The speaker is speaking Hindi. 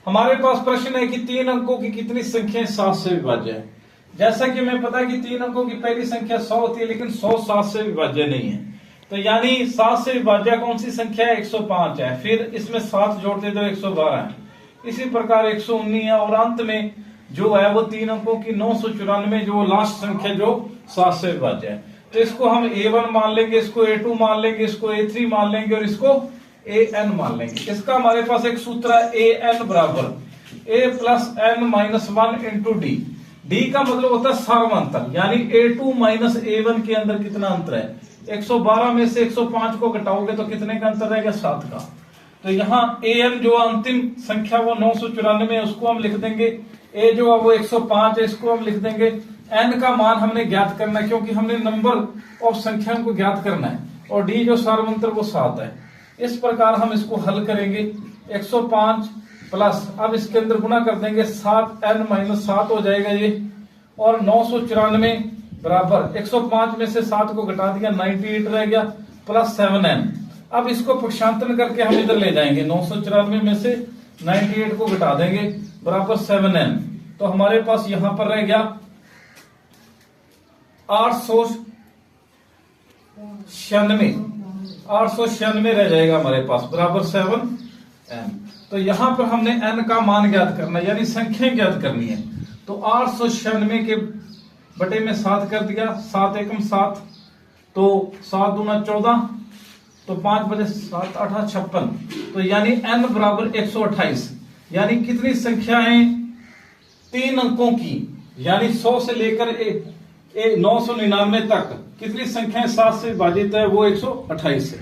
हमारे पास प्रश्न है कि 3 अंकों की कितनी संख्याएं 7 से विभाज्य है। जैसा कि हमें पता है कि 3 अंकों की पहली संख्या 100 होती है, लेकिन 100 7 से विभाज्य नहीं है। तो यानी 7 से विभाज्य कौन सी संख्या है? 105 है। फिर इसमें 7 जोड़ते तो 112 है। इसी प्रकार 119 है, और अंत में जो है वो 3 अंकों की 994, जो लास्ट संख्या जो 7 से विभाज्य है। तो इसको हम A1 मान लेंगे, इसको A2 मान लेंगे, इसको A3 मान लेंगे और इसको AN मान लेंगे। इसका हमारे पास एक सूत्र है AN बराबर A plus N minus 1 into D. D का मतलब होता है सार्वंतर, यानी A2 माइनस A1 के अंदर कितना अंतर है। 112 में से 105 को घटाओगे तो कितने का अंतर रहेगा? 7 का। तो यहाँ AN जो अंतिम संख्या वो 994 है, उसको हम लिख देंगे। A जो है वो 105 है, इसको हम लिख देंगे। N का मान हमने ज्ञात करना है, क्योंकि हमने नंबर ऑफ संख्याओं को ज्ञात करना है, और D जो सार्वंतर वो 7 है। इस प्रकार हम इसको हल करेंगे। 105 प्लस, अब इसके अंदर गुना कर देंगे, 7n माइनस 7 हो जाएगा ये, और 994 बराबर 105 में से 7 को घटा दिया, 98 रह गया, प्लस 7n। अब इसको पक्षांतरण करके हम इधर ले जाएंगे, 994 में से 98 को घटा देंगे, बराबर 7n। तो हमारे पास यहां पर रह गया 896 रह जाएगा हमारे पास, बराबर 7n। तो यहां पर हमने n का मान ज्ञात करना है, यानी संख्या ज्ञात करनी है। तो 896 के बटे में 7 कर दिया, 7 एकम 7, तो 7 दूना 14, तो 5 बजे 7 8 56, तो यानी n बराबर 128। यानी कितनी संख्याएं 3 अंकों की, यानी 100 से लेकर 999 तक कितनी संख्याएं 7 से विभाजित है? वो 128 है।